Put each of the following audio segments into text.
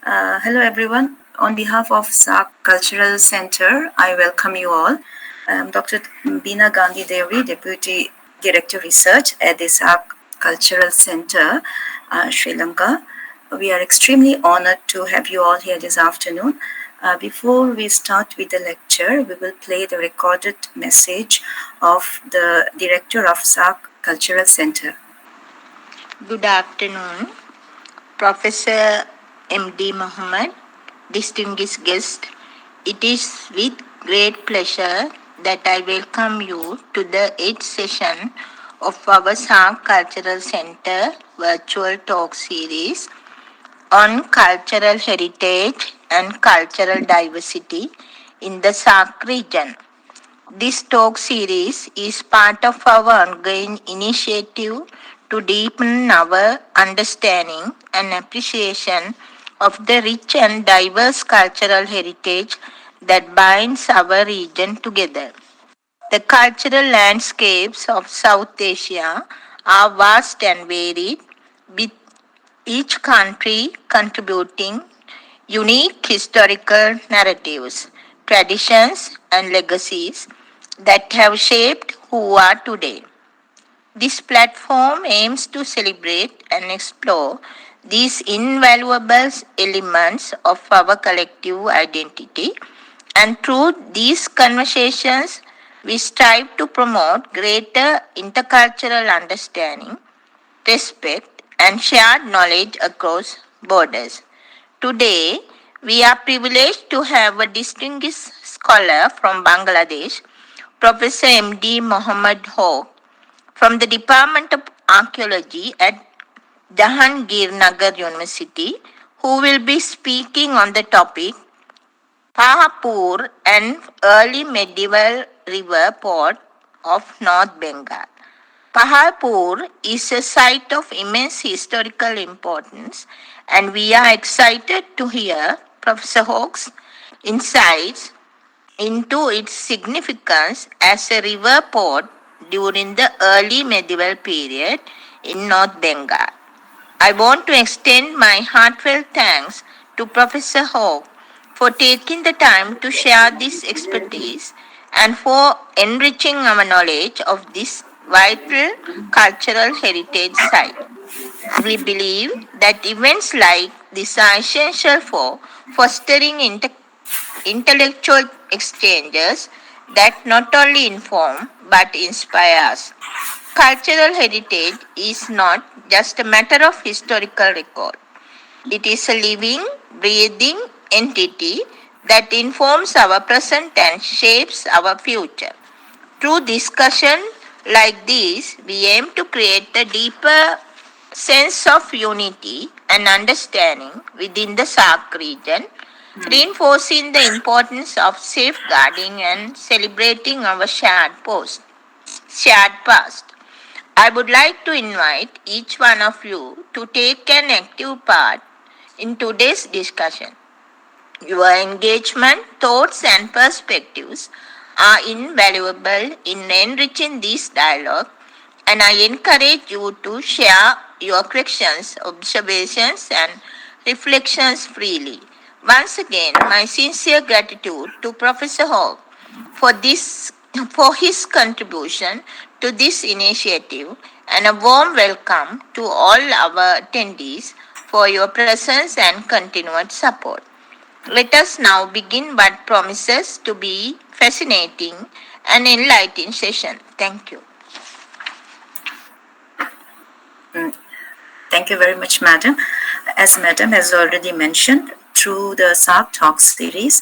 Hello everyone. On behalf of SAARC Cultural Center, I welcome you all. I'm Dr. Bina Gandhi Devi, Deputy Director Research at the SAARC Cultural Center, Sri Lanka. We are extremely honored to have you all here this afternoon. Before we start with the lecture, we will play the recorded message of the Director of SAARC Cultural Center. Good afternoon, Professor M.D. Mohammed, distinguished guest. It is with great pleasure that I welcome you to the 8th session of our SAARC Cultural Center virtual talk series on cultural heritage and cultural diversity in the SAARC region. This talk series is part of our ongoing initiative to deepen our understanding and appreciation of the rich and diverse cultural heritage that binds our region together. The cultural landscapes of South Asia are vast and varied, with each country contributing unique historical narratives, traditions, and legacies that have shaped who we are today. This platform aims to celebrate and explore these invaluable elements of our collective identity, and through these conversations, we strive to promote greater intercultural understanding, respect, and shared knowledge across borders. Today, we are privileged to have a distinguished scholar from Bangladesh, Professor M.D. Mohammed Hoque, from the Department of Archaeology at Jahangirnagar University, who will be speaking on the topic Paharpur and early medieval river port of North Bengal. Paharpur is a site of immense historical importance, and we are excited to hear Professor Hoque's insights into its significance as a river port during the early medieval period in North Bengal. I want to extend my heartfelt thanks to Professor Hoque for taking the time to share this expertise and for enriching our knowledge of this vital cultural heritage site. We believe that events like this are essential for fostering intellectual exchanges that not only inform but inspire us. Cultural heritage is not just a matter of historical record. It is a living, breathing entity that informs our present and shapes our future. Through discussion like this, we aim to create a deeper sense of unity and understanding within the SAARC region, reinforcing the importance of safeguarding and celebrating our shared past. I would like to invite each one of you to take an active part in today's discussion. Your engagement, thoughts, and perspectives are invaluable in enriching this dialogue, and I encourage you to share your questions, observations, and reflections freely. Once again, my sincere gratitude to Professor Hoque for his contribution to this initiative, and a warm welcome to all our attendees for your presence and continued support. Let us now begin what promises to be fascinating and enlightening session. Thank you. Thank you very much, Madam. As Madam has already mentioned, through the SAARC Talk series,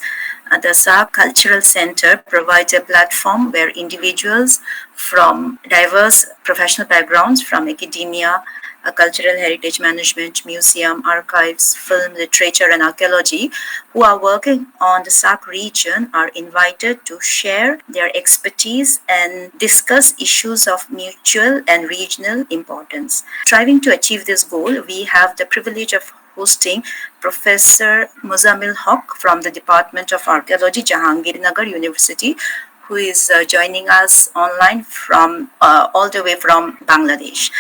the SAARC Cultural Center provides a platform where individuals from diverse professional backgrounds, from academia, cultural heritage management, museum, archives, film, literature, and archaeology, who are working on the SAARC region, are invited to share their expertise and discuss issues of mutual and regional importance. Striving to achieve this goal, we have the privilege of hosting Professor Mozammel Hoque from the Department of Archaeology, Jahangirnagar University, who is joining us online from all the way from Bangladesh.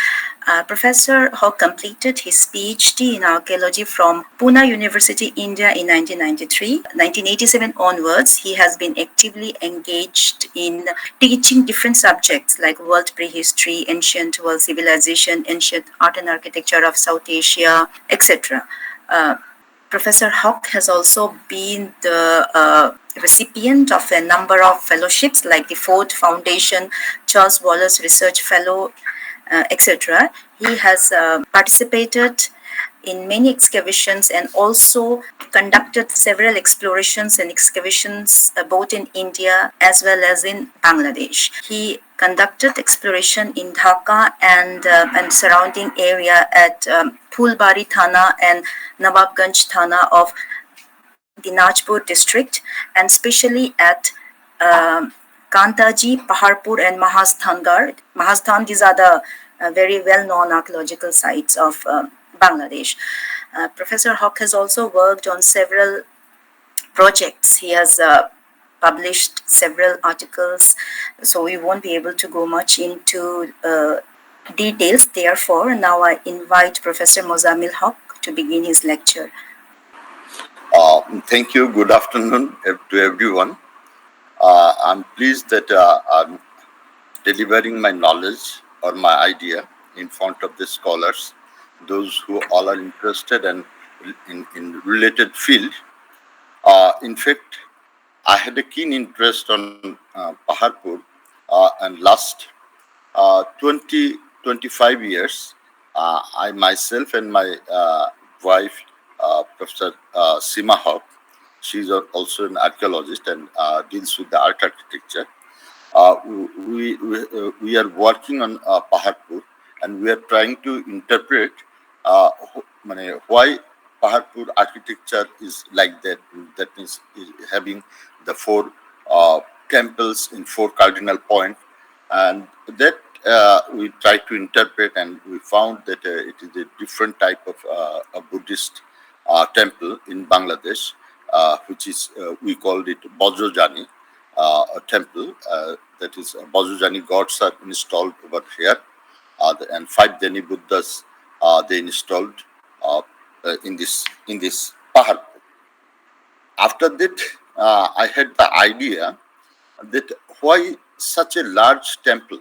Professor Hoque completed his PhD in archaeology from Pune University, India in 1993. 1987 onwards, he has been actively engaged in teaching different subjects like world prehistory, ancient world civilization, ancient art and architecture of South Asia, etc. Professor Hoque has also been the recipient of a number of fellowships like the Ford Foundation, Charles Wallace Research Fellow, etc. He has participated in many excavations and also conducted several explorations and excavations both in India as well as in Bangladesh. He conducted exploration in Dhaka and surrounding area at Phulbari Thana and Nawabganj Thana of Dinajpur district, and especially at Kantaji, Paharpur and Mahasthan, these are the very well-known archaeological sites of Bangladesh. Professor Hoque has also worked on several projects. He has published several articles, so we won't be able to go much into details. Therefore, now I invite Professor Mozammel Hoque to begin his lecture. Thank you. Good afternoon to everyone. I'm pleased that I'm delivering my knowledge or my idea in front of the scholars, those who all are interested and in related field. In fact, I had a keen interest on Paharpur and last 25 years, I myself and my wife, Professor Sima Hoque, she's also an archaeologist and deals with the art architecture. We are working on Paharpur and we are trying to interpret why Paharpur architecture is like that. That means having the four temples in four cardinal points, and that we try to interpret, and we found that it is a different type of a Buddhist temple in Bangladesh, which is we called it Bajrajani a temple. That is Bajrajani gods are installed over here, and 5 Jani Buddhas they installed in this Paharpur. After that, I had the idea that why such a large temple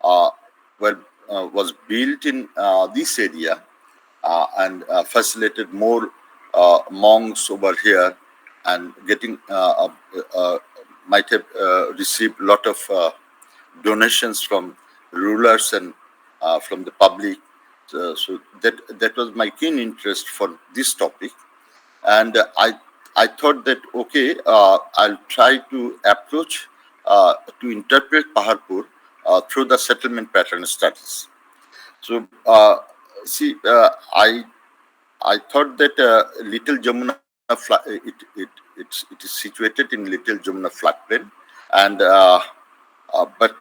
was built in this area and facilitated more monks over here, and getting might have received a lot of donations from rulers and from the public. So that was my keen interest for this topic, and I thought that okay, I'll try to approach to interpret Paharpur through the settlement pattern studies. So see, I thought that Little Jamuna it is situated in Little Jamuna floodplain, and but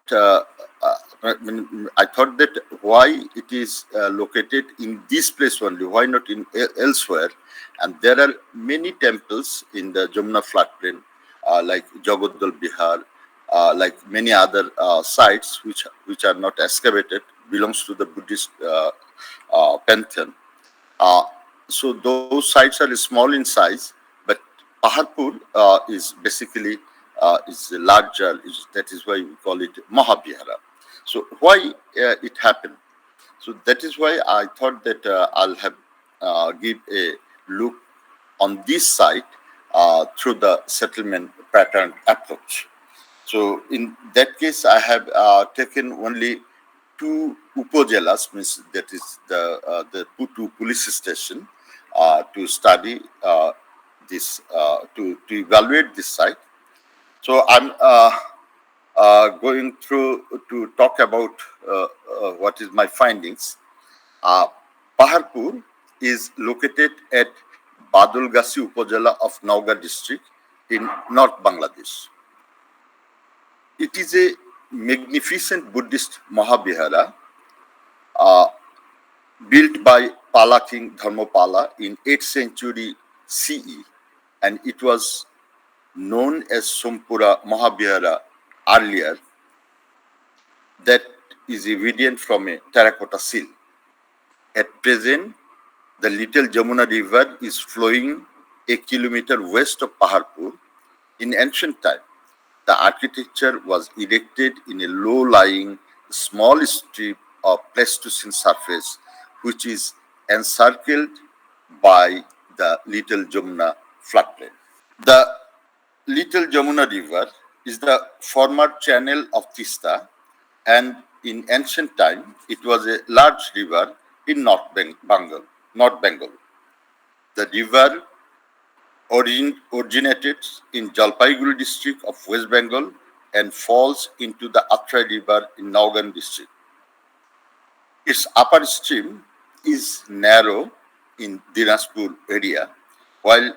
I thought that why it is located in this place only, why not in elsewhere? And there are many temples in the Jamuna floodplain, like Jagodal Bihar, like many other sites which are not excavated, belongs to the Buddhist pantheon. So those sites are small in size, but Paharpur is basically is larger. That is why we call it Mahavihara. So why it happened? So that is why I thought that I'll have give a look on this site through the settlement pattern approach. So in that case, I have taken only 2 upojelas, means that is the two police station, to study this, to evaluate this site. So I'm going through to talk about what is my findings. Paharpur is located at Badulgasi Upojala of Nauga district in North Bangladesh. It is a magnificent Buddhist Mahavihara built by Pala King Dharmapala in 8th century CE, and it was known as Sompura Mahavihara earlier. That is evident from a terracotta seal. At present, the Little Jamuna River is flowing a kilometer west of Paharpur. In ancient time, the architecture was erected in a low-lying, small strip of Pleistocene surface, which is encircled by the Little Jamuna floodplain. The Little Jamuna River is the former channel of Tista, and in ancient time, it was a large river in North Bengal. The river originated in Jalpaiguri district of West Bengal and falls into the Atrai River in Naugaon district. Its upper stream is narrow in Dinajpur area, while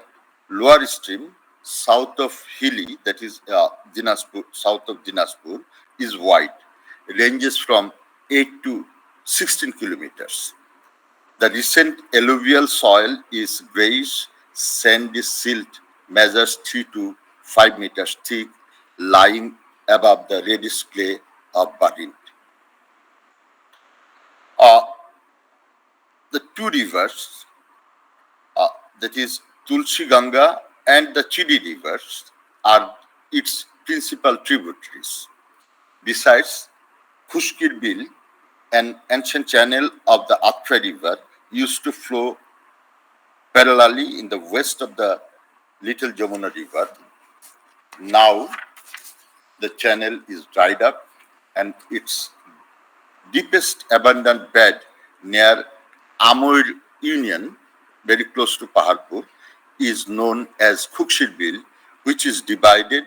lower stream south of Hili, that is south of Dinajpur, is wide, ranges from 8 to 16 kilometers. The recent alluvial soil is grayish, sandy silt, measures 3 to 5 meters thick, lying above the reddish clay of Barint. The two rivers, that is Tulsi Ganga and the Chidi rivers, are its principal tributaries. Besides, Khushkir Bill, an ancient channel of the Atrai River, used to flow parallelly in the west of the Little Jamuna River. Now, the channel is dried up and its deepest abundant bed near Amair Union, very close to Paharpur, is known as Khushkir Bill, which is divided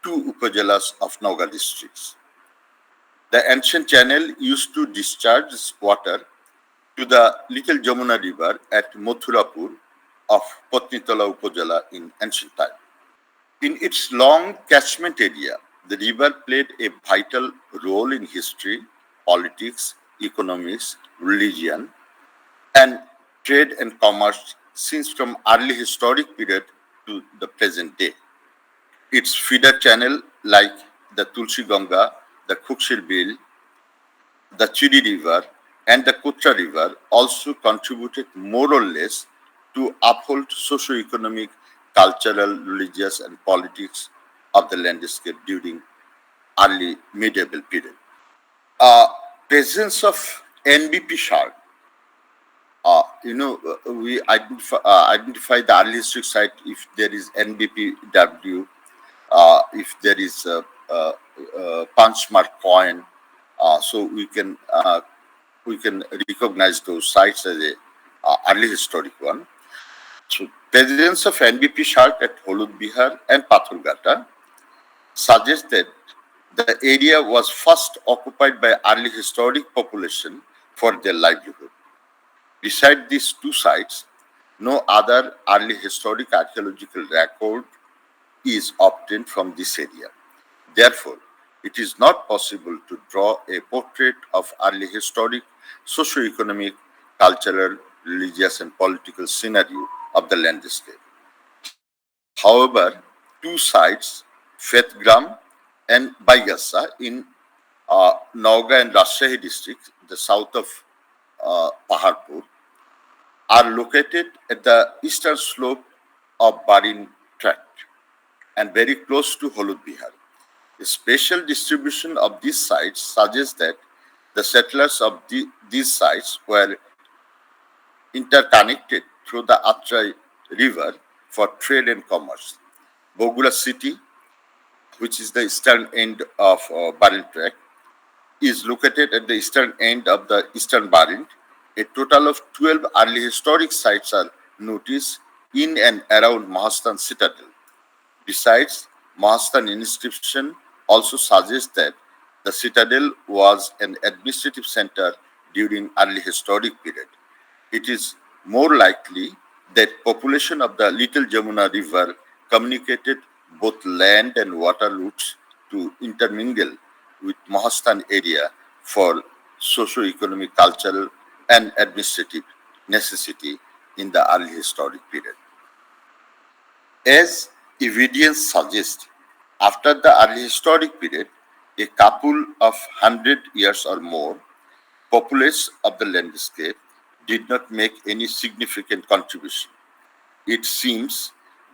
two upajalas of Naugaon districts. The ancient channel used to discharge water to the Little Jamuna River at Mathurapur of Patnitala Upajala in ancient time. In its long catchment area, the river played a vital role in history, politics, economics, religion, and trade and commerce since from early historic period to the present day. Its feeder channel like the Tulsi Ganga, the Khushkir Bill, the Chidi River, and the Kutra River also contributed more or less to uphold socio-economic, cultural, religious, and politics of the landscape during early medieval period. Presence of NBP shark. We identify the early historic site if there is NBPW, if there is a punch mark coin, so we can recognize those sites as a early historic one. So presence of NBP shark at Holud Bihar and Pathurghata suggests that the area was first occupied by early historic population for their livelihood. Beside these two sites, no other early historic archaeological record is obtained from this area. Therefore, it is not possible to draw a portrait of early historic, socio-economic, cultural, religious, and political scenario of the landscape. However, two sites, Fethgram and Baigassa in Naugaon and Rajshahi districts, the south of Paharpur, are located at the eastern slope of Barin tract and very close to Holud Bihar. A spatial distribution of these sites suggests that the settlers of these sites were interconnected through the Atrai River for trade and commerce. Bogura city, which is the eastern end of Barint tract, is located at the eastern end of the eastern Barint. A total of 12 early historic sites are noticed in and around Mahastan citadel. Besides, Mahastan inscription also suggests that the citadel was an administrative center during early historic period. It is more likely that population of the Little Jamuna River communicated both land and water routes to intermingle with Mahastan area for socio-economic, cultural, and administrative necessity in the early historic period. As evidence suggests, after the early historic period, a couple of 100 years or more, populace of the landscape did not make any significant contribution. It seems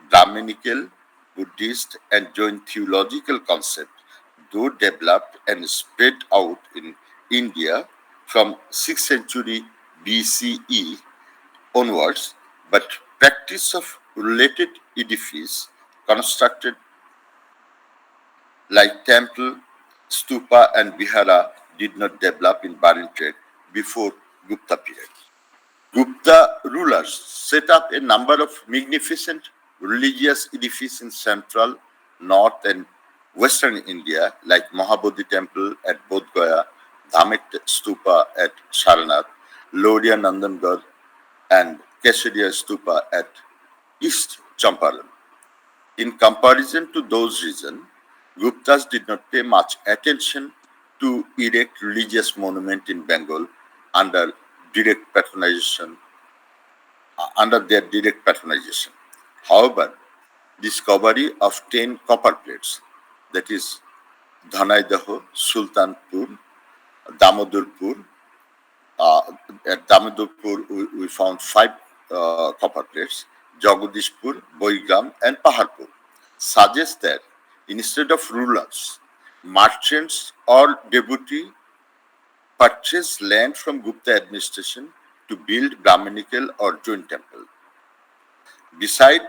Brahminical, Buddhist, and Jain theological concepts, though developed and spread out in India from 6th century BCE onwards, but practice of related edifice constructed like temple, stupa, and vihara did not develop in Barin trade before Gupta period. Gupta rulers set up a number of magnificent religious edifices in central, north, and western India, like Mahabodhi temple at Bodh Gaya, Dhamek stupa at Sarnath, Lodiya Nandangarh, and Kesariya stupa at East Champaran. In comparison to those regions, Guptas did not pay much attention to erect religious monument in Bengal under direct patronization, under their direct patronization. However, discovery of 10 copper plates, that is Dhanaidaho, Sultanpur, Damodarpur. At Damodarpur, we found 5 copper plates, Jagadishpur, Boigram, and Paharpur, suggests that instead of rulers, merchants or devotees purchased land from Gupta administration to build Brahminical or Jain temple. Besides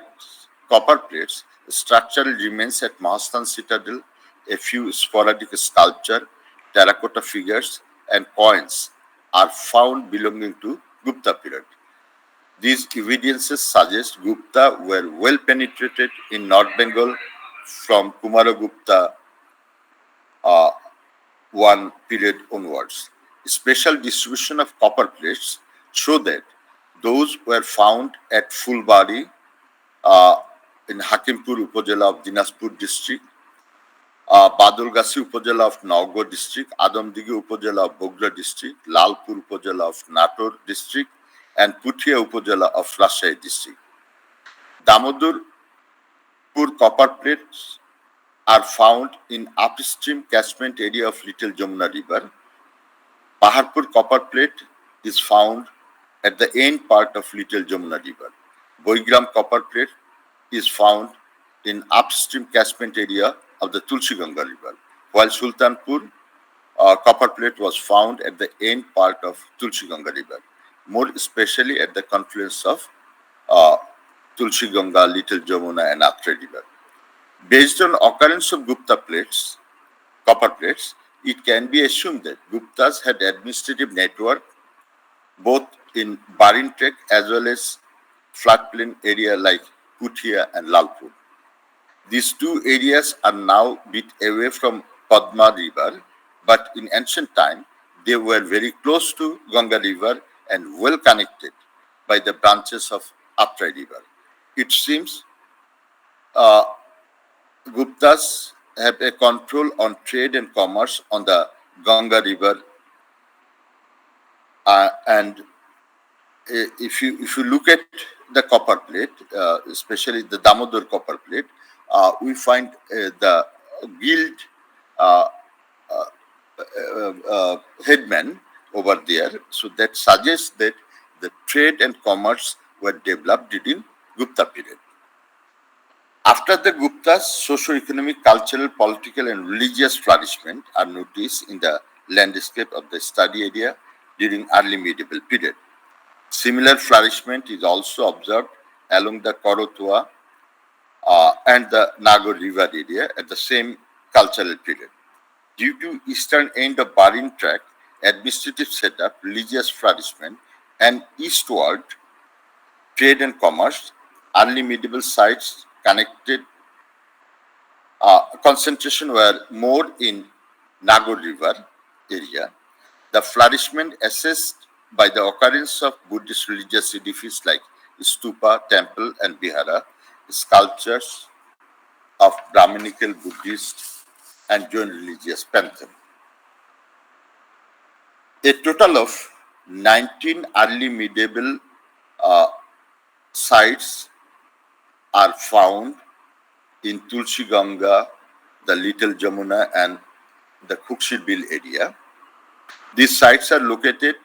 copper plates, structural remains at Mahastan citadel, a few sporadic sculpture, terracotta figures, and coins are found belonging to Gupta period. These evidences suggest Gupta were well penetrated in North Bengal from Kumaragupta I period onwards. Special distribution of copper plates show that those were found at Fulbari in Hakimpur Upazila of Dinaspur district, Badolgasi Upazila of Naugor district, Adamdigi Upazila of Bogra district, Lalpur Upazila of Nator district, and Puthia Upazila of Rajshahi district. Damodarpur copper plates are found in upstream catchment area of Little Jamuna River. Paharpur copper plate is found at the end part of Little Jamuna River. Boigram copper plate is found in upstream catchment area of the Tulsi Ganga River, while Sultanpur copper plate was found at the end part of Tulsi Ganga River, more especially at the confluence of Tulsi Ganga, Little Jamuna, and Atre River. Based on occurrence of Gupta plates, copper plates, it can be assumed that Guptas had administrative network both in Barin Trek as well as floodplain area like Puthia and Lalpur. These two areas are now bit away from Padma River, but in ancient time they were very close to Ganga River and well connected by the branches of Atre River. It seems Guptas have a control on trade and commerce on the Ganga River, and if you look at the copper plate, especially the Damodar copper plate, we find the guild headman over there. So that suggests that the trade and commerce were developed during Gupta period. After the Guptas, socio-economic, cultural, political, and religious flourishment are noticed in the landscape of the study area during early medieval period. Similar flourishment is also observed along the Korotwa and the Nagor River area at the same cultural period. Due to eastern end of Barin tract, administrative setup, religious flourishment, and eastward trade and commerce, early medieval sites connected concentration were more in Nagor River area. The flourishment assessed by the occurrence of Buddhist religious edifices like stupa, temple, and vihara, sculptures of Brahminical, Buddhist, and Jain religious pantheon. A total of 19 early medieval sites are found in Tulsi Ganga, the Little Jamuna, and the Hoque area. These sites are located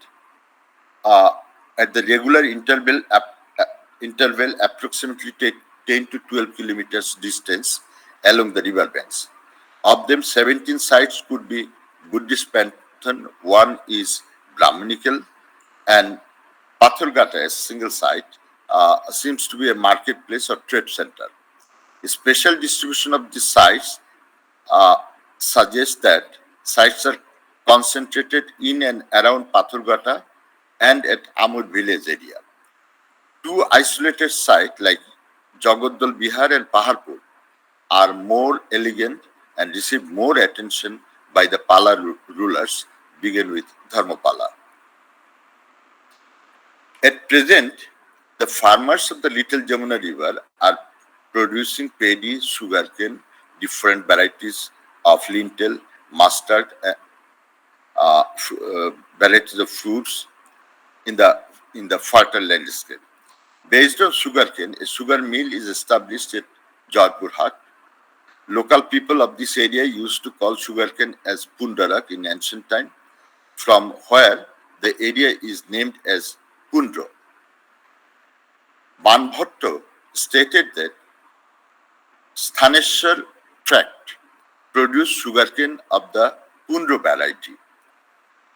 uh, at the regular interval approximately 10 to 12 kilometers distance along the river banks. Of them, 17 sites could be Buddhist pantheon, one is Brahmanical, and Pathargata, a single site, seems to be a marketplace or trade center. A special distribution of the sites uh, suggests that sites are concentrated in and around Pathargata and at Amur village area. Two isolated sites like Jagodal Bihar and Paharpur are more elegant and receive more attention by the Pala rulers, begin with Dharmapala. At present, the farmers of the Little Jamuna River are producing paddy, sugarcane, different varieties of lentil, mustard, varieties of fruits in the fertile landscape. Based on sugarcane, a sugar mill is established at Jaipur Haque. Local people of this area used to call sugarcane as Pundarak in ancient time, from where the area is named as Pundro. Banbhatto stated that Sthaneshwar tract produced sugarcane of the Pundro variety.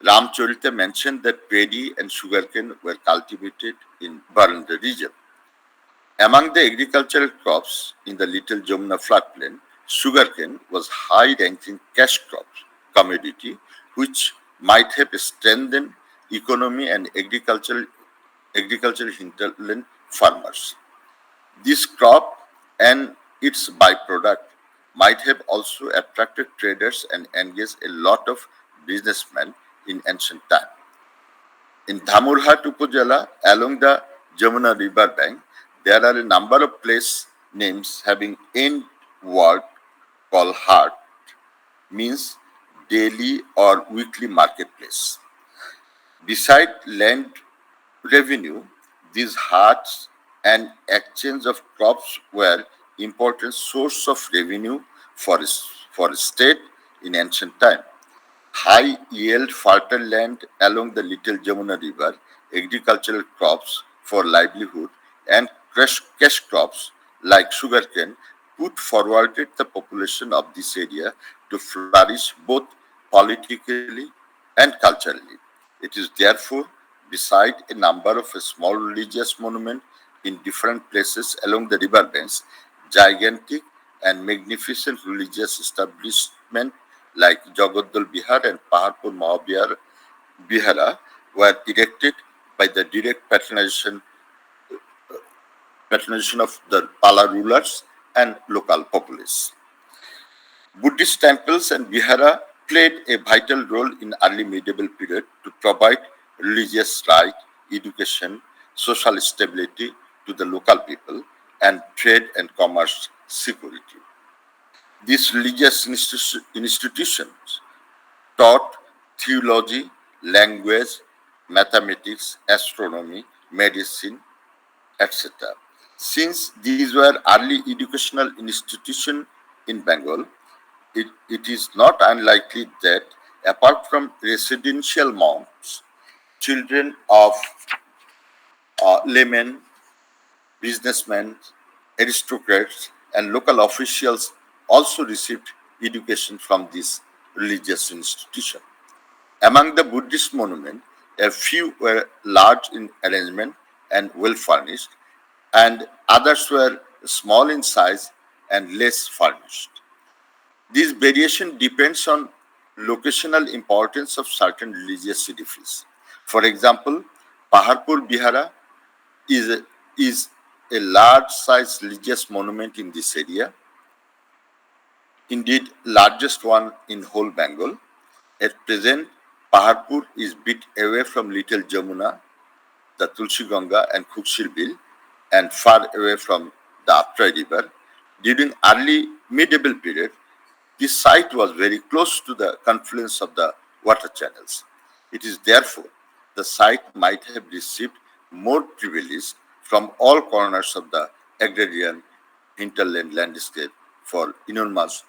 Ramcharita mentioned that paddy and sugarcane were cultivated in Baranda region. Among the agricultural crops in the Little Jamuna floodplain, sugarcane was high-ranking cash crop commodity, which might have strengthened economy and agricultural hinterland farmers. This crop and its byproduct might have also attracted traders and engaged a lot of businessmen in ancient time. In Dhamurhat Upazila, along the Jamuna river bank, there are a number of place names having end word called hart, means daily or weekly marketplace. Beside land revenue, these harts and exchange of crops were important source of revenue for state in ancient time. High yield fertile land along the Little Jamuna River, agricultural crops for livelihood, and cash crops like sugarcane put forwarded the population of this area to flourish both politically and culturally. It is therefore, beside a number of small religious monuments in different places along the river banks, gigantic and magnificent religious establishments like Jagodal Bihar and Paharpur Bihara were erected by the direct patronage of the Pala rulers and local populace. Buddhist temples and vihara played a vital role in early medieval period to provide religious right, education, social stability to the local people, and trade and commerce security. These religious institutions taught theology, language, mathematics, astronomy, medicine, etc. Since these were early educational institutions in Bengal, it is not unlikely that apart from residential monks, children of laymen, businessmen, aristocrats, and local officials also received education from this religious institution. Among the Buddhist monuments, a few were large in arrangement and well furnished, and others were small in size and less furnished. This variation depends on locational importance of certain religious edifices. For example, Paharpur Bihara is a large-size religious monument in this area, indeed largest one in whole Bengal. At present, Paharpur is bit away from Little Jamuna, the Tulsi Ganga and Hoque, and far away from the Aptra river. During early medieval period, this site was very close to the confluence of the water channels. It is therefore the site might have received more privilege from all corners of the agrarian hinterland landscape for enormous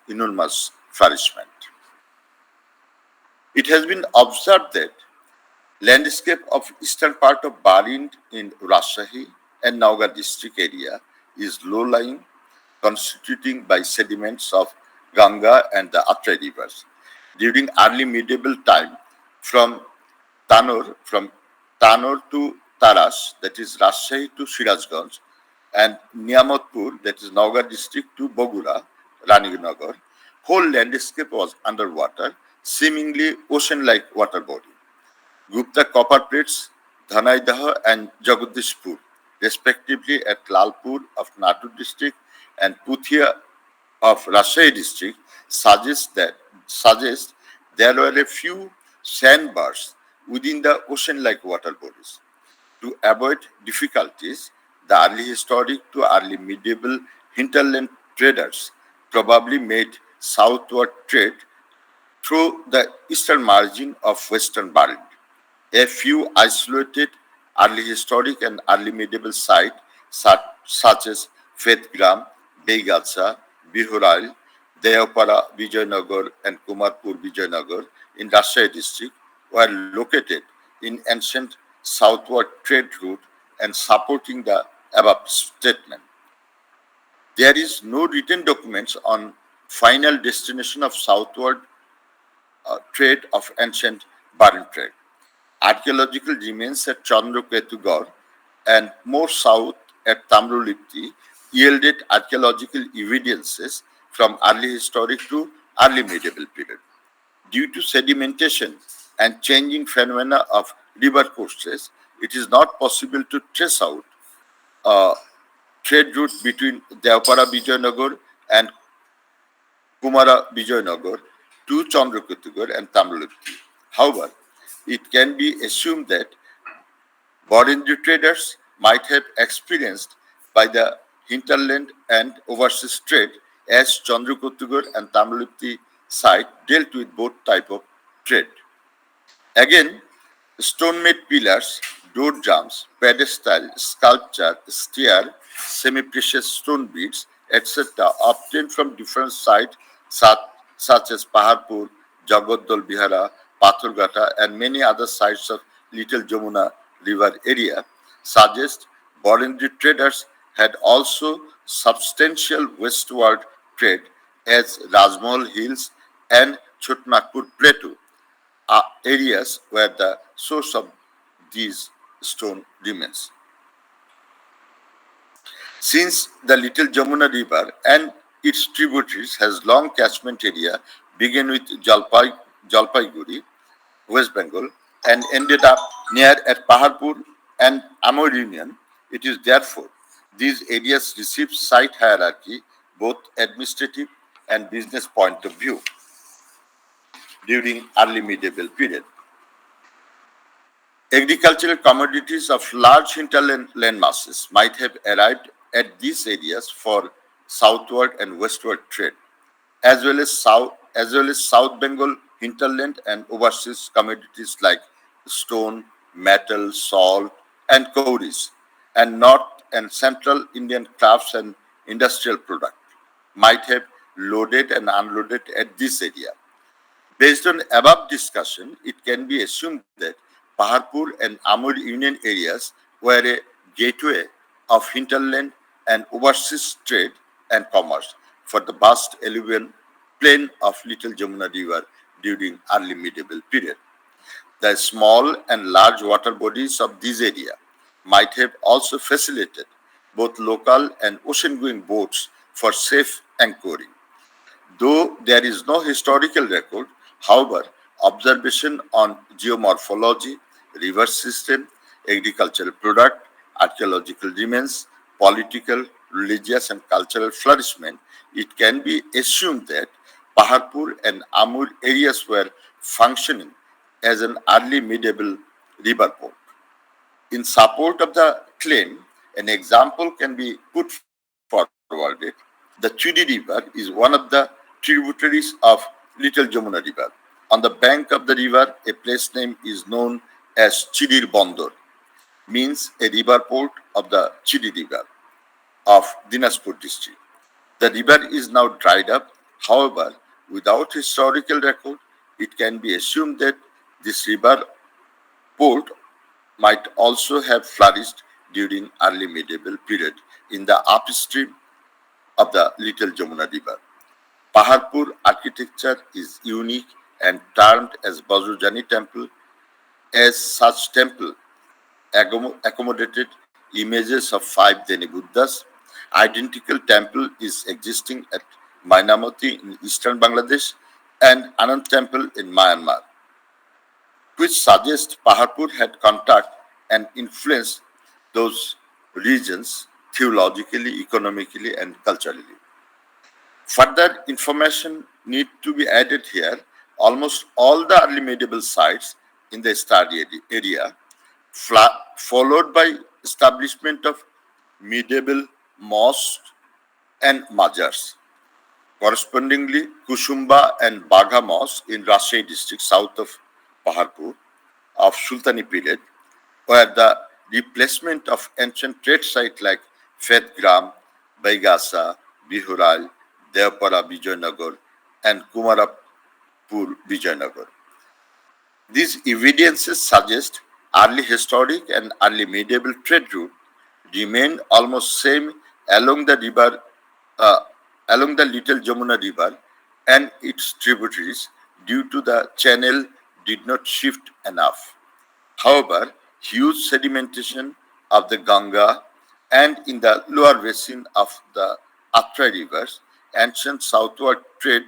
flourishment. It has been observed that landscape of eastern part of Barind in Rajshahi and Naugaon district area is low-lying, constituting by sediments of Ganga and the Atray rivers. During early medieval time, from from Tanor to Taras, that is Rajshahi to Sirajganj, and Niyamatpur, that is Naugaon district to Bogura, Jahangirnagar, whole landscape was underwater, seemingly ocean-like water body. Gupta copper plates, Dhanaidaha and Jagadishpur, respectively at Lalpur of Natu district and Puthia of Rajshahi district, suggest there were a few sandbars within the ocean-like water bodies. To avoid difficulties, the early historic to early medieval hinterland traders probably made southward trade through the eastern margin of western Barind. A few isolated early historic and early medieval sites such as Fetgram, Beigatsa, Bihorail, Deyapara, Vijayanagar and Kumarpur, Vijayanagar in Rajshahi district were located in ancient southward trade route and supporting the above statement. There is no written documents on final destination of southward trade of ancient Barind trade. Archaeological remains at Chandraketugarh and more south at Tamrulipti yielded archaeological evidences from early historic to early medieval period. Due to sedimentation and changing phenomena of river courses, it is not possible to trace out a trade route between Deopara Vijayanagar and Kumara Vijayanagar to Chandraketugarh and Tamrulipti. However, it can be assumed that Borindi traders might have experienced by the hinterland and overseas trade as Chandraketugarh and Tamrulipti site dealt with both type of trade. Again, stone-made pillars, door jambs, pedestal, sculpture, stair, semi-precious stone beads, etc. obtained from different sites such as Paharpur, Jagodol Bihara, Pathurghata and many other sites of Little Jamuna River area suggest Borindi traders had also substantial westward trade as Rajmahal Hills and Chotnagpur Plateau are areas where the source of these stone remains. Since the Little Jamuna River and its tributaries has long catchment area began with Jalpaiguri, West Bengal, and ended up near at Paharpur and Amair Union, it is therefore these areas received site hierarchy, both administrative and business point of view during early medieval period. Agricultural commodities of large hinterland land masses might have arrived at these areas for southward and westward trade, as well as South Bengal hinterland and overseas commodities like stone, metal, salt, and cowries, and North and Central Indian crafts and industrial product might have loaded and unloaded at this area. Based on above discussion, it can be assumed that Paharpur and Amair Union areas were a gateway of hinterland and overseas trade and commerce for the vast alluvial plain of Little Jamuna River during early medieval period. The small and large water bodies of this area might have also facilitated both local and ocean-going boats for safe anchoring. Though there is no historical record, however, observation on geomorphology, river system, agricultural product, archaeological remains, political, religious and cultural flourishment, it can be assumed that Paharpur and Amair areas were functioning as an early medieval river port. In support of the claim, an example can be put forward. The Chudi River is one of the tributaries of Little Jamuna River. On the bank of the river, a place name is known as Chidir Bondor, means a river port of the Chidi River of Dinaspur district. The river is now dried up. However, without historical record, it can be assumed that this river port might also have flourished during early medieval period in the upstream of the Little Jamuna River. Paharpur architecture is unique and termed as Bajrajani temple. As such temple accommodated images of five Deni Buddhas. Identical temple is existing at Mainamati in eastern Bangladesh and Anand temple in Myanmar, which suggests Paharpur had contact and influenced those regions theologically, economically, and culturally. Further information need to be added here. Almost all the early medieval sites in the study area, followed by establishment of medieval mosques and mazars. Correspondingly, Kusumba and Bagha Mosque in Rajshahi district south of Paharpur of Sultani period were the replacement of ancient trade sites like Fethgram, Baigasa, Bihural, Devpara, Vijayanagar, and Kumarapur, Vijayanagar. These evidences suggest early historic and early medieval trade route remained almost same along the river, uh, along the Little Jamuna River and its tributaries due to the channel did not shift enough. However, huge sedimentation of the Ganga and in the lower basin of the Atra rivers, ancient southward trade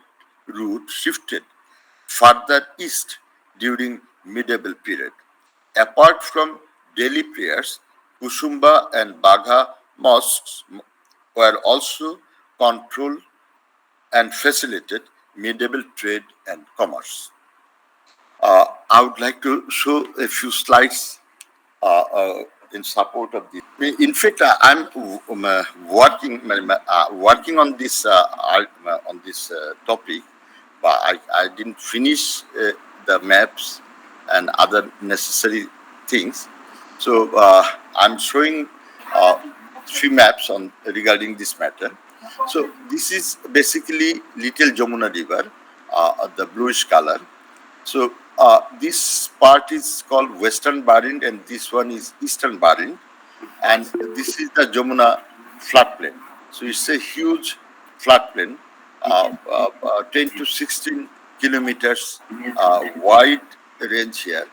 route shifted further east during medieval period. Apart from daily prayers, Kusumba and Bagha mosques were also controlled and facilitated medieval trade and commerce. I would like to show a few slides in support of this. In fact, I'm working on this topic, but I didn't finish the maps and other necessary things. So I'm showing three maps on regarding this matter. So this is basically Little Jamuna River, the bluish color. So this part is called Western Barind and this one is Eastern Barind, and this is the Jamuna floodplain. So it's a huge floodplain, 10 to 16 kilometers wide range here.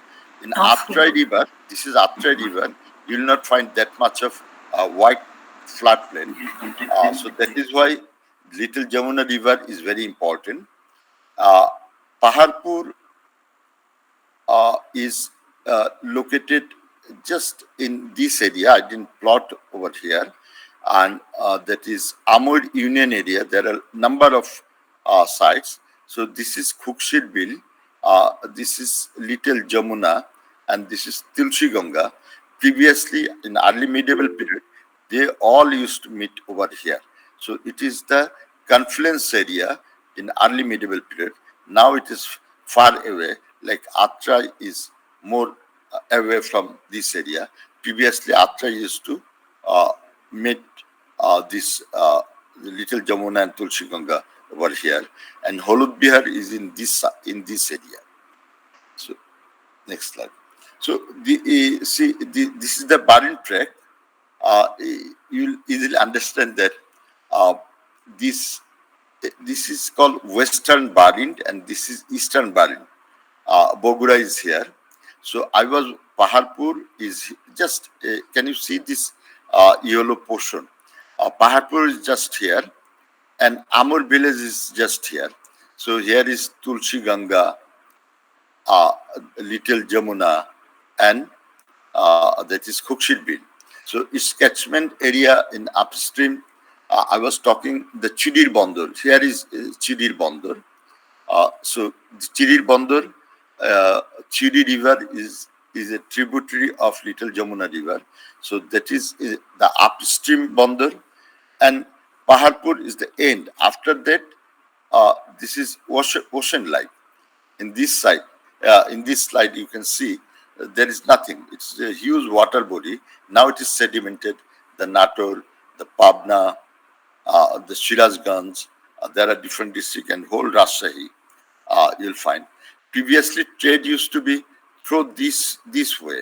In Aptrai River, this is Aptrai River, you will not find that much of wide floodplain. So that is why Little Jamuna River is very important. Paharpur is located just in this area. I didn't plot over here, and that is Amair Union area. There are a number of sites. So this is Khukshir Bill, this is Little Jamuna, and this is Tulsi Ganga. Previously, in early medieval period, they all used to meet over here. So it is the confluence area in early medieval period. Now it is far away, like Atra is more away from this area. Previously, Atra used to meet this Little Jamuna and Tulsi Ganga over here, and Holud Bihar is in this area. So, next slide. So, this is the Barin track. You'll easily understand that this is called Western Barind and this is Eastern Barind. Bogura is here. So Paharpur is just, can you see this yellow portion? Paharpur is just here and Amur village is just here. So here is Tulsi Ganga, Little Jamuna, and that is Khukshir Bill. So its catchment area in upstream, I was talking the Chidir Bandar. Here is Chidir Bandar. So Chidir Bandar, Chidi River is a tributary of Little Jamuna River. So that is the upstream Bandar, and Paharpur is the end. After that, this is ocean line. In this slide, you can see there is nothing. It's a huge water body. Now it is sedimented. The Nator, the Pabna, the Shirazganj, there are different districts and whole Rajshahi you'll find. previously trade used to be through this way.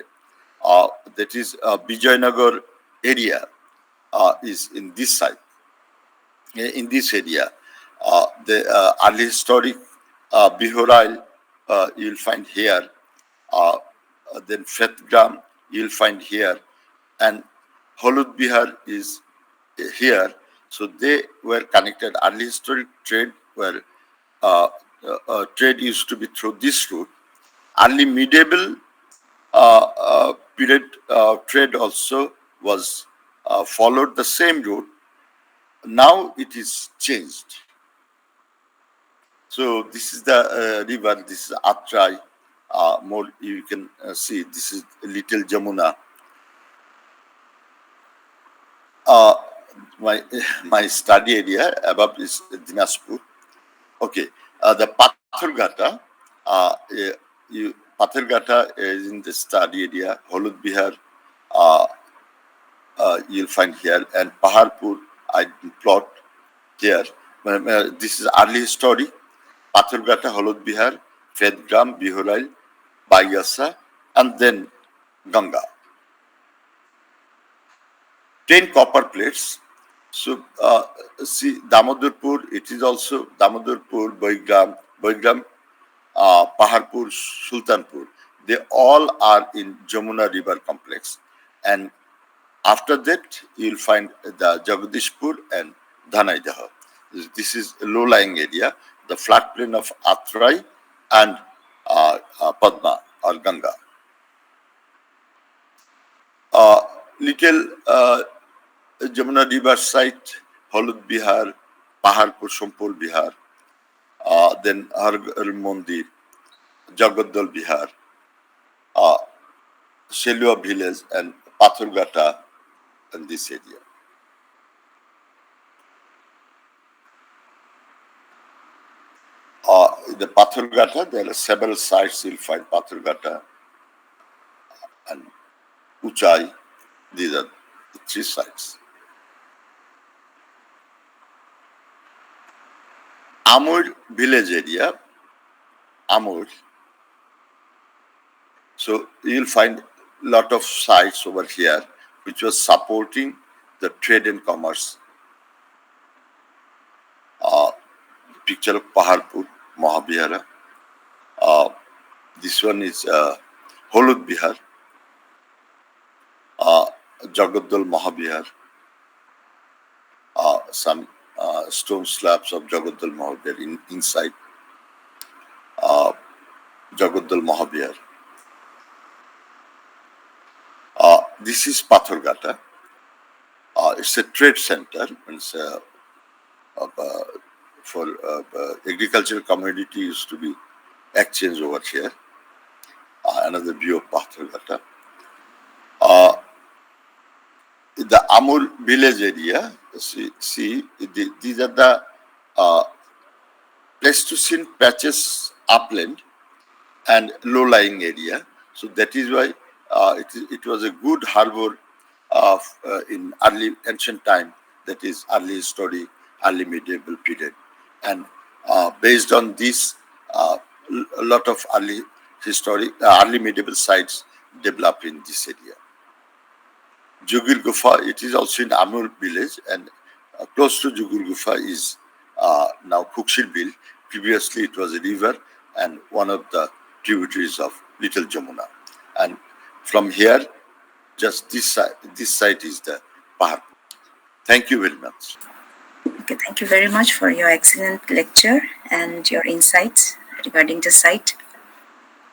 That is Vijayanagar area is in this side, in this area. The early historic Bihorail you'll find here. Then Fetgram you'll find here, and Holud Bihar is here. So they were connected. Early historic trade were trade used to be through this route. Early medieval period trade also was followed the same route. Now it is changed. So this is the river. This is Atrai. More you can see. This is Little Jamuna. My study area above is Dinaspur. Okay, the Pathargata. Pathargata is in the study area. Holud Bihar you'll find here, and Paharpur I plot here. This is early story. Pathargata, Holud Bihar, Fedgram, Bihorail, Baigasa, and then Ganga. 10 copper plates. So see Damodarpur, it is also Damodarpur, Baigram, Paharpur, Sultanpur. They all are in Jamuna River complex. And after that, you'll find the Jagadishpur and Dhanaidaha. This is a low-lying area, the flat plain of Atrai and Padma or Ganga. Little Jamuna River site, Holud Bihar, Paharpur, Sompol Bihar, then Har Mandir, Jagadal Bihar, Shelua village, and Pathargata in this area. The Pathargata, there are several sites you'll find Pathargata and Uchai. These are the 3 sites. Amair village area, Amair. So you'll find lot of sites over here which was supporting the trade and commerce. Picture of Paharpur, Mahabihara. This one is Holud Bihar, Jagadal Mahabihar, some stone slabs of Jagadal Mahabihar inside Jagadal Mahabihar. This is Pathargata. It's a trade center. It's for agricultural commodity used to be exchanged over here. Another view of Pathargata. The Amur village area, see these are the Pleistocene patches upland and low-lying area. So that is why it was a good harbor in early ancient time, that is early historic, early medieval period. And based on this, a lot of early historic, early medieval sites developed in this area. Jugir Gufa, it is also in Amur village, and close to Jugir Gufa is now Kukshirbil. Previously it was a river and one of the tributaries of Little Jamuna. And from here, just this site is the Paharpur. Thank you very much. Okay, thank you very much for your excellent lecture and your insights regarding the site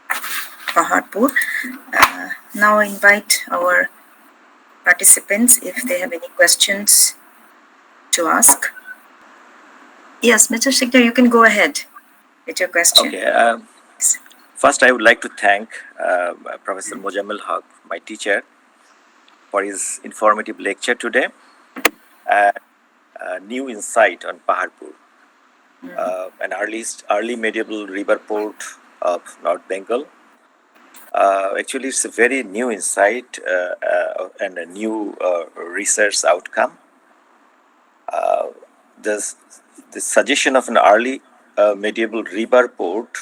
Paharpur. Now I invite our participants if they have any questions to ask. Yes, Mr. Shikdar, you can go ahead with your question. Okay. First, I would like to thank Professor Mozammel Hoque, my teacher, for his informative lecture today. New insight on Paharpur, an early medieval river port of North Bengal. Actually, it's a very new insight and a new research outcome. The suggestion of an early medieval river port,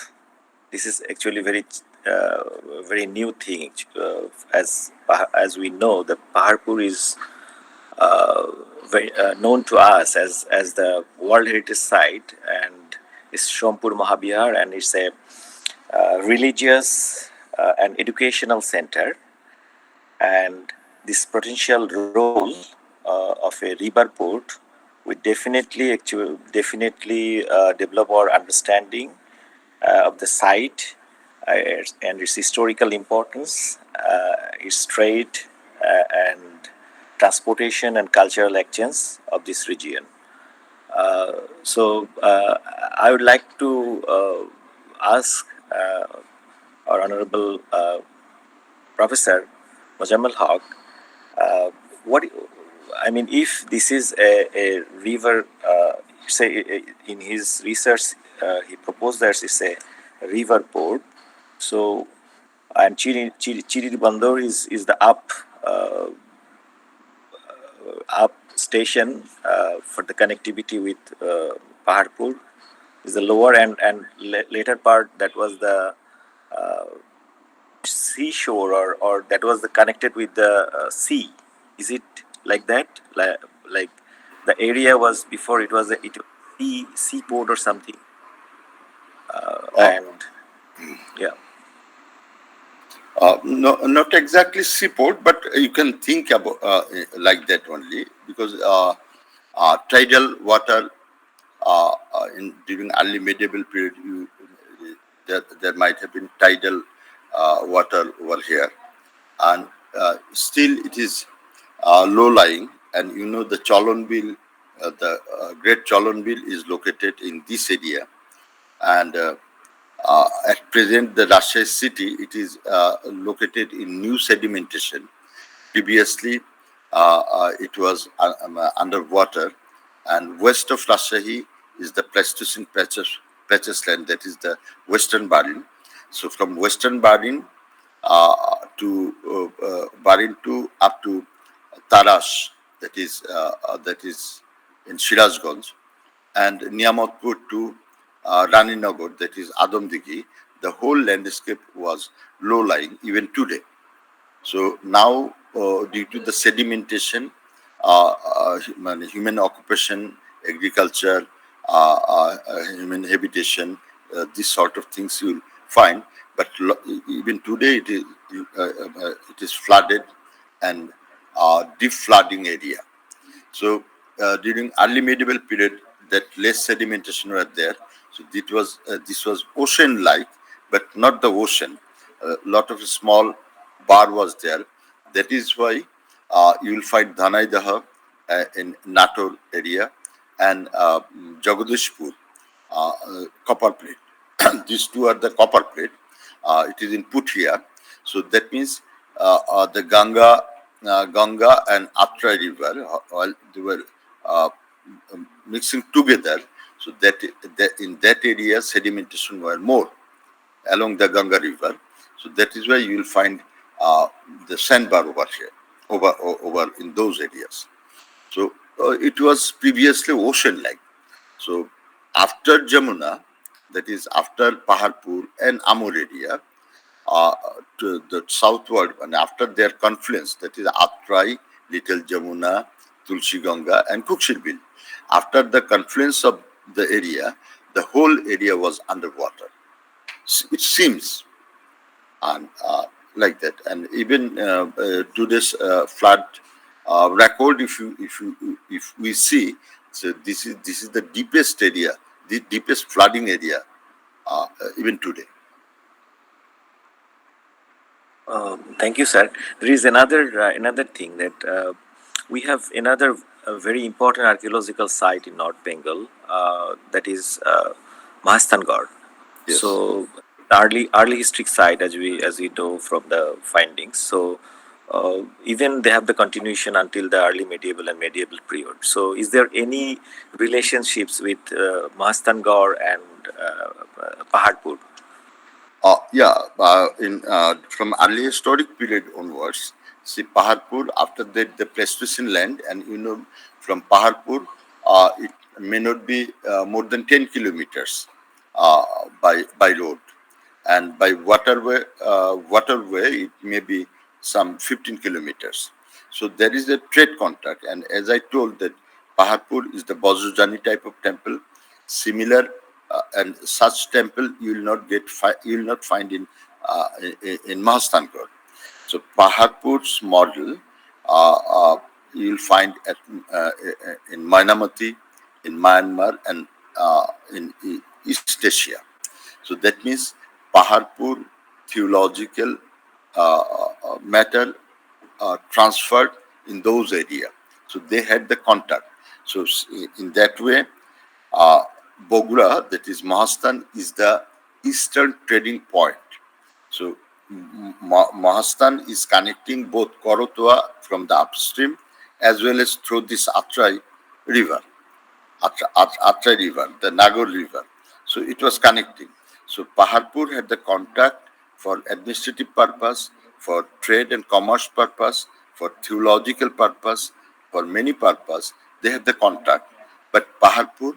this is actually very new thing. As we know, the Paharpur is very known to us as the World Heritage Site, and it's Shompur Mahabihar, and it's a religious and educational center. And this potential role of a river port would definitely develop our understanding of the site and its historical importance, its trade and transportation and cultural exchange of this region. So I would like to ask our Honorable Professor Mozammel Hoque, what I mean, if this is a river, say in his research, he proposed that it's a river port. So, and Chiri Bandor is the up station for the connectivity with Paharpur. Is the lower and later part that was the seashore, or that was the connected with the sea. Is it like that? Like the area was before it was seaport or something. And yeah. No, not exactly seaport, but you can think about like that only, because tidal water during early medieval period, there might have been tidal water over here, and still it is low lying. And you know, the Cholonbil, the Great Cholonbil is located in this area, and at present the Rajshahi city, it is located in new sedimentation. Previously it was underwater, and west of Rajshahi is the Pleistocene patches land, that is the Western Barin. So from Western Barin to Barin to up to Tarash, that is in Shirazganj, and Niyamatpur to Raninagar, that is Adamdigi. The whole landscape was low-lying even today. So now, due to the sedimentation, human occupation, agriculture, human habitation, this sort of things you'll find. But even today, it is flooded and deep flooding area. So during early medieval period, that less sedimentation were there. So this was ocean-like, but not the ocean. A lot of small bar was there. That is why you will find Dhanaidaha in Nator area, and Jagadishpur, copper plate. These two are the copper plate. It is in Puthia. So that means the Ganga and Atra river, while they were mixing together, so that in that area sedimentation were more along the Ganga river. So that is why you will find the sandbar over here, over in those areas. So it was previously ocean-like. So after Jamuna, that is after Paharpur and Amur area, to the southward, and after their confluence, that is Atrai, Little Jamuna, Tulsi Ganga, and Kukshirbil. After the confluence of the area, the whole area was underwater. It seems, and like that. And even today's flood record, if we see, so this is the deepest area, the deepest flooding area, even today. Thank you, sir. There is another thing that we have another very important archaeological site in North Bengal, that is Mahastangad. Yes. So early history site, as we know from the findings. So even they have the continuation until the early medieval and medieval period. So is there any relationships with Mahastangad and Paharpur? From early historic period onwards, see Paharpur, after that the Pleistocene land, and you know, from Paharpur, it may not be more than 10 kilometers by road, and by waterway it may be some 15 kilometers. So there is a trade contract, and as I told that Paharpur is the Bajrajani type of temple, similar and such temple you will not find in Mahastangad. So Paharpur's model you will find in Mainamati, in Myanmar, and in East Asia. So that means Paharpur theological matter transferred in those areas. So they had the contact. So in that way, Bogra, that is Mahastan, is the eastern trading point. So Mahastan is connecting both Korotwa from the upstream as well as through this Atrai river. Atrai river, the Nagor river. So it was connecting. So Paharpur had the contact for administrative purpose, for trade and commerce purpose, for theological purpose, for many purpose. They had the contact. But Paharpur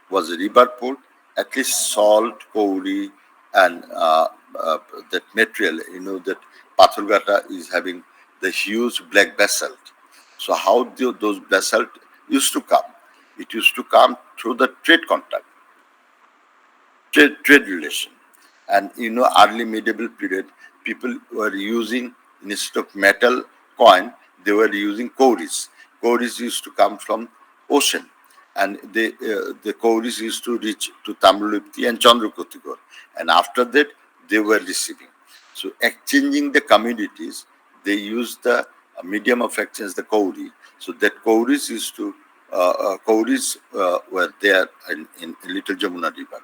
was a river port, at least salt, kauri, and that material, that Pathargata is having the huge black basalt. So how those basalt used to come? It used to come through the trade contact, trade relation. And early medieval period, people were using, instead of metal coin, they were using cowries. Cowries used to come from ocean, and the cowries used to reach to Tamilipti and Chandrakotigor, and after that they were receiving. So exchanging the communities, they used the medium of exchange, the cowrie. So that cowries used to cowries were there in Little Jamuna River.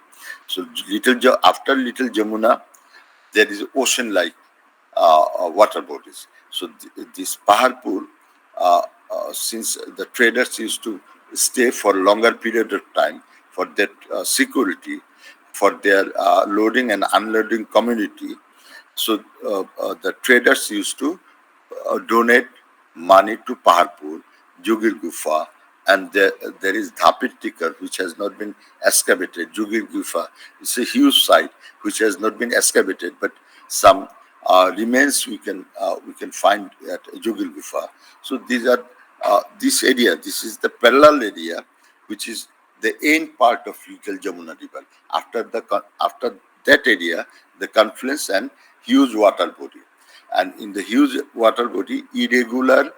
So after Little Jamuna, there is ocean-like water bodies. So this Paharpur, since the traders used to stay for a longer period of time for that security, for their loading and unloading community, so the traders used to donate money to Paharpur, Jugir Gufa, and there is Dhapit Tikar, which has not been excavated. Jugir Gufa is a huge site which has not been excavated, but some remains we can find at Jugir Gufa. So these are this area. This is the parallel area, which is the end part of Little Jamuna River. After that area, the confluence and huge water body, and in the huge water body, irregular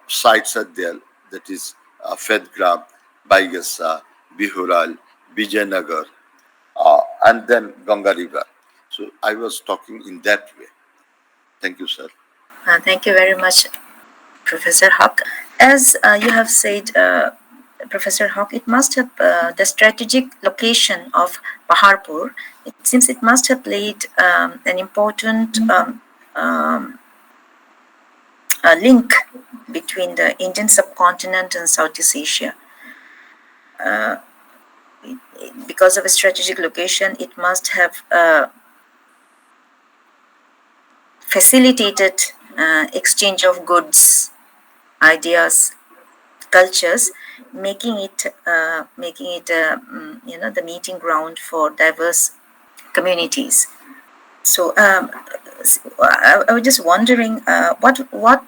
sites are there. That is Fedgram, Baigasa, Bihural, Vijayanagar, and then Ganga River. So I was talking in that way. Thank you, sir. Thank you very much, Professor Hoque. As you have said, Professor Hoque, it must have the strategic location of Paharpur. It seems it must have played an important link between the Indian subcontinent and Southeast Asia. Because of a strategic location, it must have facilitated exchange of goods, ideas, cultures, making it the meeting ground for diverse communities. So I was just wondering what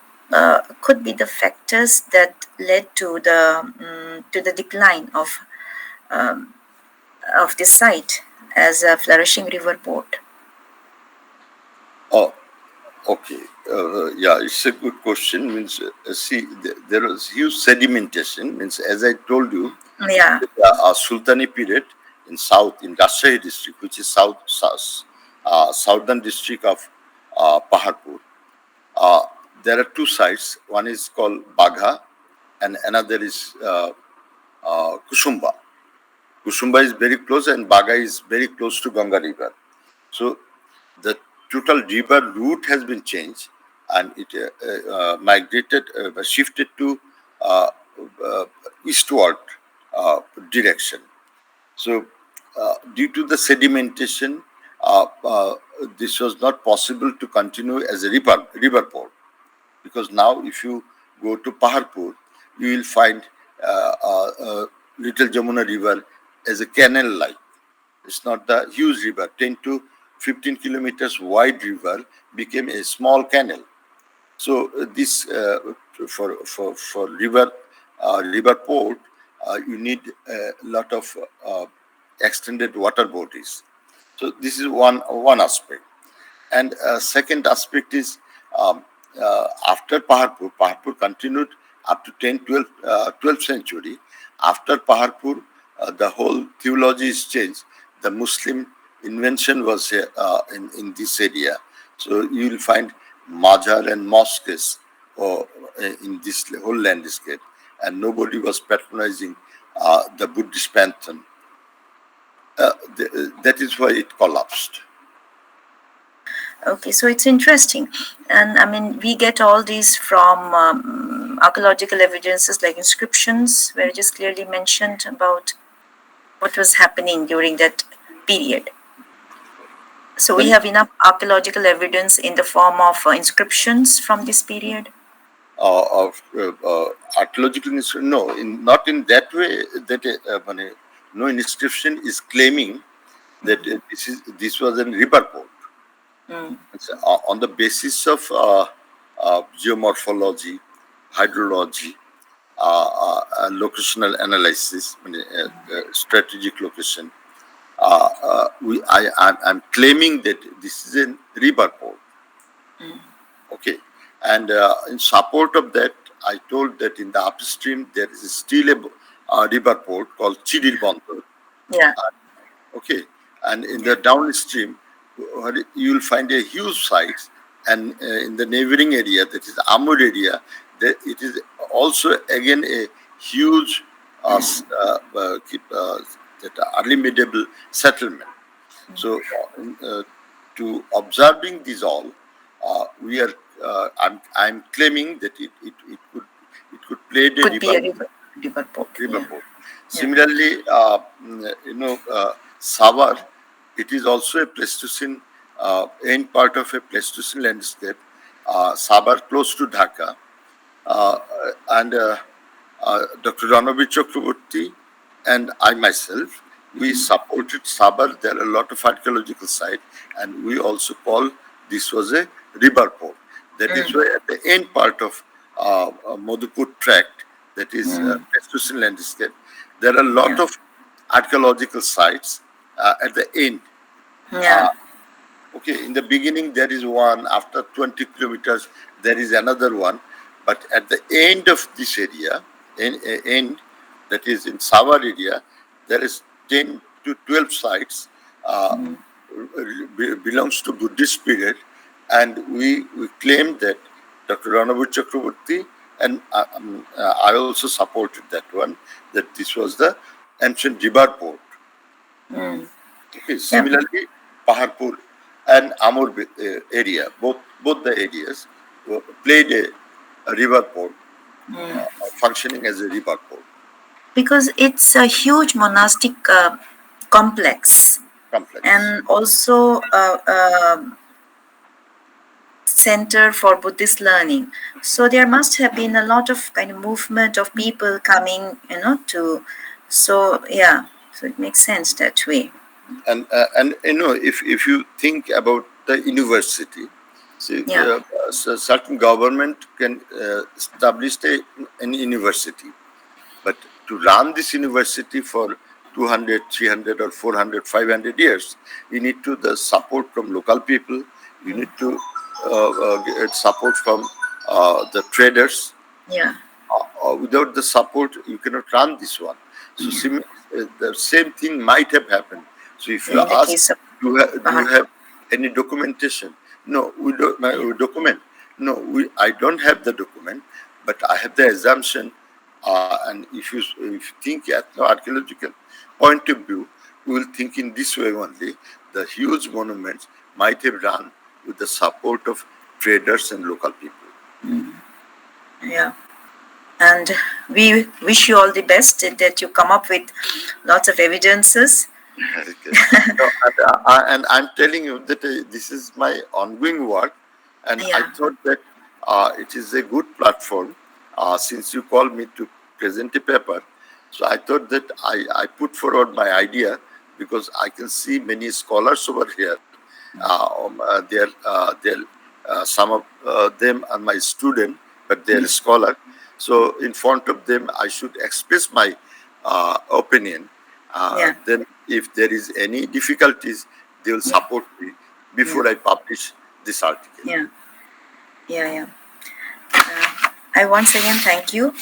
could be the factors that led to the decline of this site as a flourishing river port. Oh, okay. Yeah, it's a good question. Means, see, there was huge sedimentation. Means, as I told you, Yeah. a Sultani period in Rajshahi district, which is southern district of Paharpur. There are two sites. One is called Bagha, and another is Kusumba. Kusumba is very close, and Bagha is very close to Ganga River. So the total river route has been changed, and it shifted to eastward direction. So due to the sedimentation, this was not possible to continue as a river port, because now if you go to Paharpur, you will find Little Jamuna River as a canal-like It's not the huge river. 10 to 15 kilometers wide river became a small canal. So this for river port, you need a lot of extended water bodies. So this is one aspect. And second aspect is after Paharpur continued up to 10, 12, 12th century. After Paharpur, the whole theology is changed. The Muslim invention was in this area. So you will find mazar and mosques in this whole landscape. And nobody was patronizing the Buddhist pantheon. That is why it collapsed. Okay, so it's interesting. And I mean, we get all these from archaeological evidences like inscriptions, where it is clearly mentioned about what was happening during that period. So we have enough archaeological evidence in the form of inscriptions from this period. Of archaeological inscription, no, not in that way. That no inscription is claiming that this was a river port. It's, on the basis of geomorphology, hydrology, locational analysis, strategic location. I'm claiming that this is a river port. Okay, and in support of that, I told that in the upstream there is still a river port called Chidil Bandar. Yeah. Okay, and in the downstream, you will find a huge site, and in the neighboring area, that is Amur area, it is also again a huge that early medieval settlement. So, to observing these all, we are. I'm claiming that it could play the Could be a river port. river Yeah. port. Similarly, Savar, it is also a Pleistocene, end part of a Pleistocene landscape. Savar close to Dhaka, and Dr. Ranavi Chakraborty and I myself, we supported Sabar. There are a lot of archaeological sites, and we also call this was a river port. That is why at the end part of Madhupur tract, that is Pleistocene landscape, there are a lot of archaeological sites at the end. Yeah. Okay, in the beginning there is one, after 20 kilometers there is another one, but at the end of this area, end that is in Savar area, there is 10 to 12 sites belongs to Buddhist period, and we claim that Dr. Ranavu Chakraborty and I also supported that one, that this was the ancient river port. Okay, similarly, Paharpur and Amur area, both the areas played a river port, functioning as a river port. Because it's a huge monastic complex, and also a center for Buddhist learning. So there must have been a lot of kind of movement of people coming, to. So yeah, so it makes sense that way. And if you think about the university, see, so certain government can establish an university, but to run this university for 200, 300 or 400, 500 years, you need the support from local people, you need to get support from the traders. Yeah. Without the support, you cannot run this one. So the same thing might have happened. So if you ask, do you have any documentation? No, we don't. We document. No, I don't have the document, but I have the assumption. And if you think at the archaeological point of view, we will think in this way only. The huge monuments might have run with the support of traders and local people. Yeah. And we wish you all the best that you come up with lots of evidences. And I'm telling you that this is my ongoing work, and I thought that it is a good platform since you called me to present a paper. So I thought that I put forward my idea because I can see many scholars over here. Some of them are my student, but they're a scholar. So in front of them, I should express my opinion. Then, if there is any difficulties, they will support me before I publish this article. I once again thank you,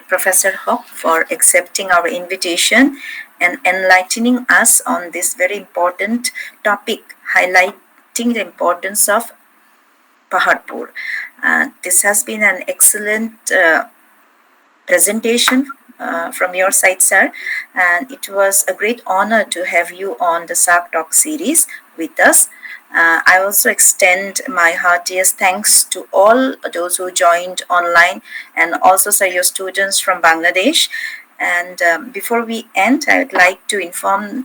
Professor Hoque, for accepting our invitation and enlightening us on this very important topic, highlighting the importance of Paharpur. This has been an excellent presentation from your side, sir, and it was a great honor to have you on the SAARC Talk series with us. I also extend my heartiest thanks to all those who joined online, and also, sir, your students from Bangladesh. And before we end, I would like to inform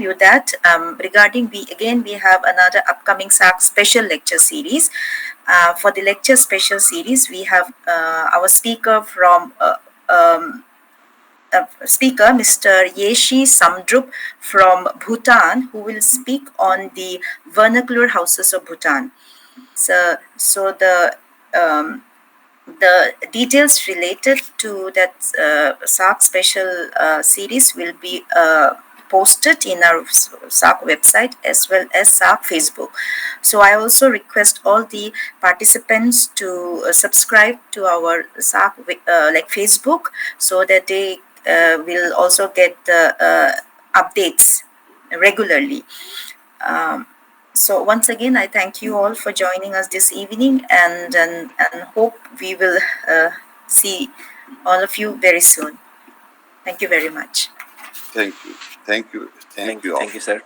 you that regarding we have another upcoming SAARC special lecture series. For the lecture special series, we have our speaker from Mr. Yeshi Samdrup from Bhutan, who will speak on the vernacular houses of Bhutan. So the details related to that SAARC special series will be posted in our SAARC website as well as SAARC Facebook. So I also request all the participants to subscribe to our SAARC Facebook, so that they will also get the updates regularly. So once again, I thank you all for joining us this evening, and hope we will see all of you very soon. Thank you very much. Thank you. Thank you. Thank you all. Thank you, sir.